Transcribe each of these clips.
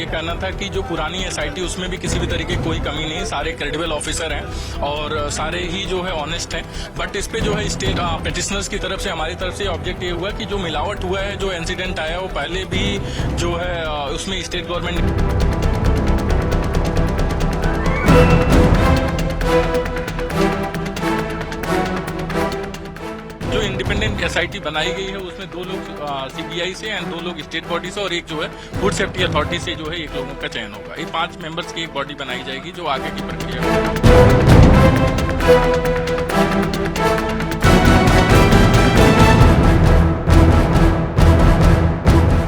ये कहना था कि जो पुरानी एसआईटी उसमें भी किसी भी तरीके की कोई कमी नहीं, सारे क्रेडिबल ऑफिसर हैं और सारे ही जो है ऑनेस्ट हैं। बट इस पे जो है स्टेट पेटिशनर्स की तरफ से हमारी तरफ से ऑब्जेक्ट ये हुआ कि जो मिलावट हुआ है, जो इंसिडेंट आया वो पहले भी जो है उसमें स्टेट गवर्नमेंट इंडिपेंडेंट एसआईटी बनाई गई है उसमें 2 लोग सीबीआई से एंड 2 लोग स्टेट बॉडी से और एक जो है फूड सेफ्टी अथॉरिटी से जो है 1 लोगों का चयन होगा। ये 5 मेंबर्स की एक बॉडी बनाई जाएगी जो आगे की प्रक्रिया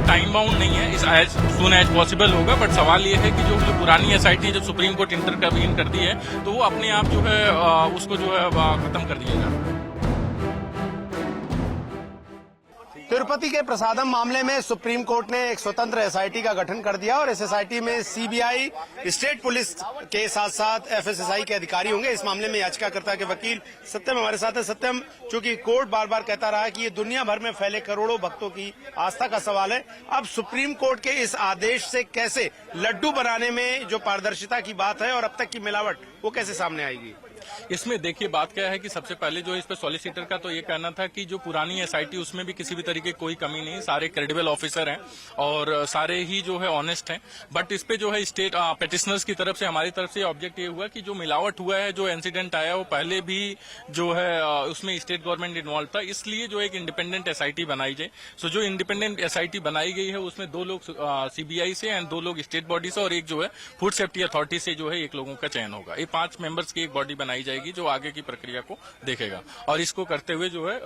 टाइम बाउंड नहीं है, इस एज सून एज पॉसिबल होगा। बट सवाल ये है कि जो पुरानी एसआईटी जब सुप्रीम कोर्ट इंटरवीन कर दी है तो वो अपने आप जो है उसको जो है खत्म कर दिया जाए। तिरुपति के प्रसादम मामले में सुप्रीम कोर्ट ने एक स्वतंत्र एसआईटी का गठन कर दिया और इस एसआईटी में सीबीआई, स्टेट पुलिस के साथ साथ एफएसएसआई के अधिकारी होंगे। इस मामले में याचिकाकर्ता के वकील सत्यम हमारे साथ है। सत्यम, चूंकि कोर्ट बार बार कहता रहा कि ये दुनिया भर में फैले करोड़ों भक्तों की आस्था का सवाल है, अब सुप्रीम कोर्ट के इस आदेश से कैसे लड्डू बनाने में जो पारदर्शिता की बात है और अब तक की मिलावट वो कैसे सामने आएगी? इसमें देखिए बात क्या है कि सबसे पहले जो इस पे सॉलिसिटर का तो ये कहना था कि जो पुरानी एसआईटी उसमें भी किसी भी तरीके की कोई कमी नहीं, सारे क्रेडिबल ऑफिसर हैं और सारे ही जो है ऑनेस्ट हैं। बट इस पे जो है स्टेट पेटिशनर्स की तरफ से हमारी तरफ से ऑब्जेक्ट ये हुआ कि जो मिलावट हुआ है, जो इंसिडेंट आया वो पहले भी जो है उसमें स्टेट गवर्नमेंट इन्वॉल्व था, इसलिए जो एक इंडिपेंडेंट एसआईटी बनाई जाए। सो जो इंडिपेंडेंट एसआईटी बनाई गई है उसमें 2 लोग सीबीआई से एंड 2 लोग स्टेट बॉडी से और एक जो है फूड सेफ्टी अथॉरिटी से जो है 1 लोगों का चयन होगा। ये 5 मेंबर्स की एक बॉडी बनाई जाएगी जो आगे की प्रक्रिया को देखेगा और इसको करते हुए जो है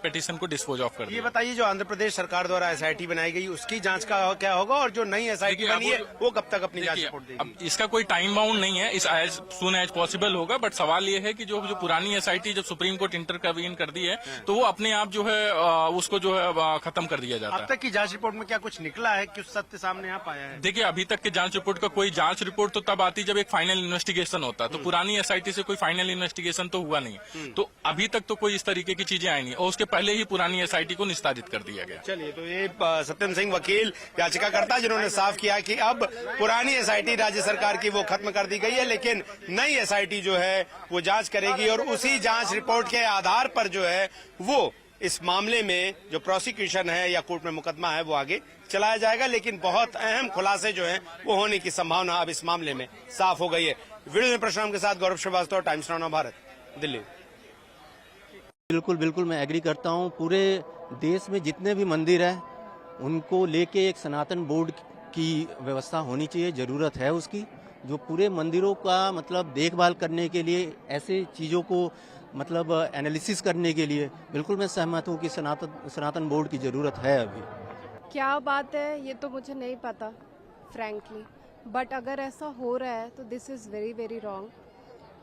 पिटीशन को डिस्पोज ऑफ कर दिया। ये बताइए, जो आंध्र प्रदेश सरकार द्वारा एसआईटी बनाई गई उसकी जांच का क्या होगा और जो नई एसआईटी बनी है वो कब तक अपनी जांच रिपोर्ट देगी? अब इसका कोई टाइम बाउंड नहीं है, इस एज सून एज पॉसिबल होगा। बट सवाल ये है कि जो पुरानी एसआईटी जब सुप्रीम कोर्ट इंटरवीन कर दी है तो वो अपने आप जो है उसको जो है खत्म कर दिया जाता है। अब तक की जांच रिपोर्ट में क्या कुछ निकला है, कुछ सत्य सामने आ पाया है? देखिए, अभी तक के जांच रिपोर्ट का कोई जांच रिपोर्ट तो तब आती जब एक फाइनल इन्वेस्टिगेशन होता, तो पुरानी एसआईटी से कोई फाइनल इन्वेस्टिगेशन तो हुआ नहीं, तो अभी तक तो कोई इस तरीके की चीजें आई नहीं और उसके पहले ही पुरानी एसआईटी को निस्तारित कर दिया गया। चलिए, तो ये सत्यम सिंह वकील याचिकाकर्ता जिन्होंने साफ किया कि अब पुरानी एसआईटी राज्य सरकार की वो खत्म कर दी गई है, लेकिन नई एसआईटी जो है वो जांच करेगी और उसी जांच रिपोर्ट के आधार पर जो है वो इस मामले में जो प्रोसिक्यूशन है या कोर्ट में मुकदमा है वो आगे चलाया जाएगा। लेकिन बहुत अहम खुलासे जो है वो होने की संभावना अब इस मामले में साफ हो गई है। वीडियो में परशुराम के साथ गौरव श्रीवास्तव, टाइम्स नाउ भारत, दिल्ली। बिल्कुल मैं एग्री करता हूँ। पूरे देश में जितने भी मंदिर हैं उनको लेके एक सनातन बोर्ड की व्यवस्था होनी चाहिए, ज़रूरत है उसकी, जो पूरे मंदिरों का मतलब देखभाल करने के लिए, ऐसे चीज़ों को मतलब एनालिसिस करने के लिए बिल्कुल मैं सहमत हूँ कि सनातन बोर्ड की ज़रूरत है। अभी क्या बात है ये तो मुझे नहीं पता फ्रैंकली, बट अगर ऐसा हो रहा है तो this is very very wrong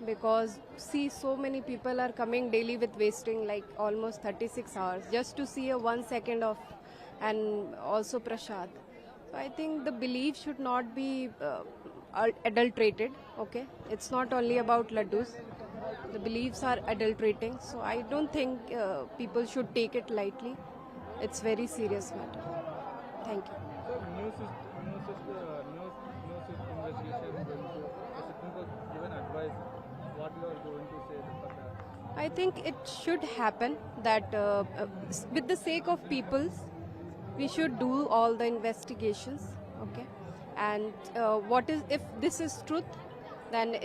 because see so many people are coming daily with wasting like almost 36 hours just to see a 1 second of and also prasad. So I think the belief should not be adulterated. Okay, it's not only about laddus, the beliefs are adulterating, so I don't think people should take it lightly. It's very serious matter. Thank you. News investigation, the Supreme Court given advice. What you are going to say about that? I think it should happen that with the sake of peoples, we should do all the investigations, okay? And what is, if this is truth, then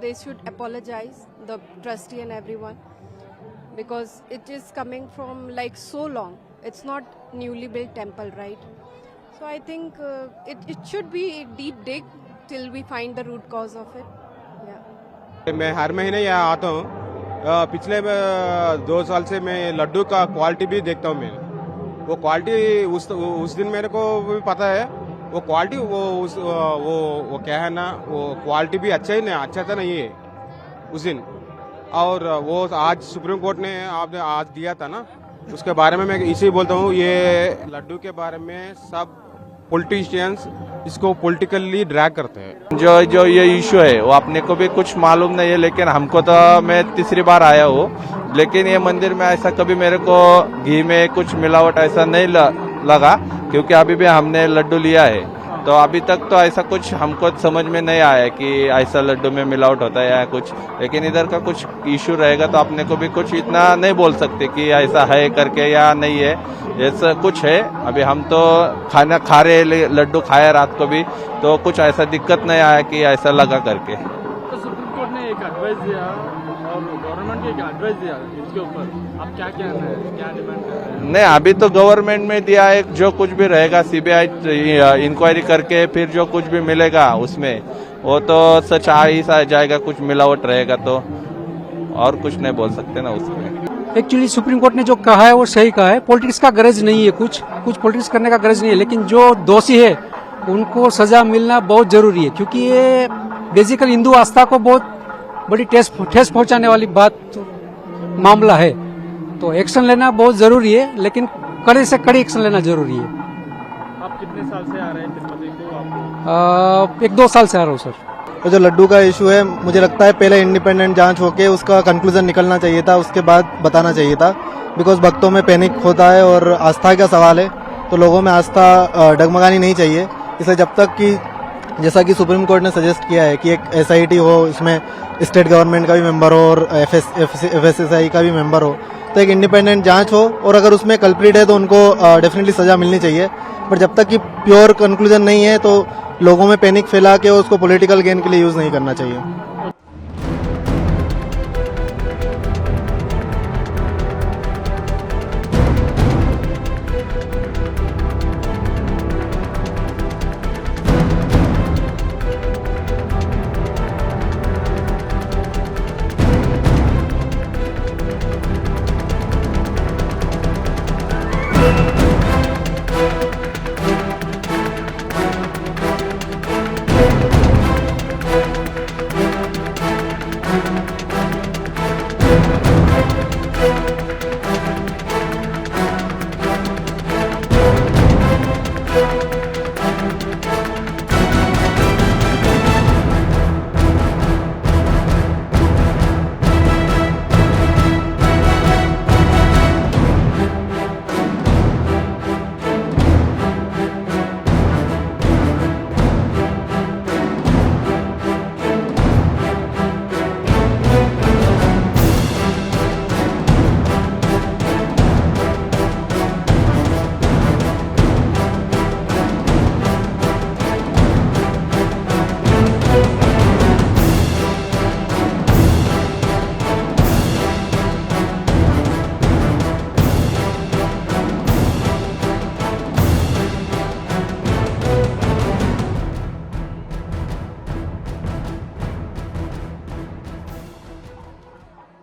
they should apologize, the trustee and everyone, because it is coming from like so long. It's not newly built temple, right? So I think it should be a deep dig till we find the root cause of it. Yeah. मैं हर महीने यहाँ आता हूँ। पिछले 2 साल से मैं लड्डू का क्वालिटी भी देखता हूँ। मैं वो क्वालिटी उस दिन मेरे को भी पता है, वो क्वालिटी वो क्या है ना, वो क्वालिटी भी अच्छा था नहीं है उस दिन। और वो आज सुप्रीम कोर्ट ने आपने आज दिया था ना, उसके बारे में मैं इसी बोलता हूँ, ये लड्डू के बारे में सब पॉलिटिशियंस इसको पॉलिटिकली ड्रैग करते हैं। जो ये इशू है वो अपने को भी कुछ मालूम नहीं है, लेकिन हमको तो मैं तीसरी बार आया हूँ, लेकिन ये मंदिर में ऐसा कभी मेरे को घी में कुछ मिलावट ऐसा नहीं लगा, क्योंकि अभी भी हमने लड्डू लिया है तो अभी तक तो ऐसा कुछ हमको समझ में नहीं आया कि ऐसा लड्डू में मिलावट होता है या कुछ, लेकिन इधर का कुछ इशू रहेगा तो अपने को भी कुछ इतना नहीं बोल सकते कि ऐसा है करके या नहीं है, ऐसा कुछ है। अभी हम तो खाना खा रहे, लड्डू खाया रात को भी, तो कुछ ऐसा दिक्कत नहीं आया कि ऐसा लगा करके। तो सुप्रीम कोर्ट ने एक एडवाइस दिया और गवर्नमेंट ने एक एडवाइस दिया इसके ऊपर, आप क्या कहना है, क्या डिमांड कर रहे हैं? नहीं, अभी तो गवर्नमेंट में दिया है, जो कुछ भी रहेगा सीबीआई इंक्वायरी करके फिर जो कुछ भी मिलेगा उसमें वो तो सच आ ही जाएगा, कुछ मिलावट रहेगा तो, और कुछ नहीं बोल सकते ना उसमें। एक्चुअली सुप्रीम कोर्ट ने जो कहा है वो सही कहा है। पॉलिटिक्स का गरज नहीं है, कुछ पॉलिटिक्स करने का गरज नहीं है, लेकिन जो दोषी है उनको सजा मिलना बहुत जरूरी है, क्योंकि ये बेसिकली हिंदू आस्था को बहुत बड़ी ठेस पहुंचाने वाली बात मामला है। तो एक्शन लेना बहुत जरूरी है, लेकिन कड़े से कड़ी एक्शन लेना जरूरी है। आप कितने साल से आ रहे हैं तिरुपति को? आप 1-2 साल से आ रहा हूँ सर। तो जो लड्डू का इशू है, मुझे लगता है पहले इंडिपेंडेंट जांच होके उसका कंक्लूजन निकलना चाहिए था, उसके बाद बताना चाहिए था। बिकॉज भक्तों में पैनिक होता है और आस्था का सवाल है, तो लोगों में आस्था डगमगानी नहीं चाहिए। इसलिए जब तक कि जैसा कि सुप्रीम कोर्ट ने सजेस्ट किया है कि एक SIT हो, इसमें स्टेट गवर्नमेंट का भी मेंबर हो और FSSAI का भी मेंबर हो, तो एक इंडिपेंडेंट जांच हो, और अगर उसमें कल्प्रिट है तो उनको डेफिनेटली सजा मिलनी चाहिए। बट जब तक कि प्योर कंक्लूजन नहीं है तो लोगों में पैनिक फैला के उसको पॉलिटिकल गेन के लिए यूज नहीं करना चाहिए।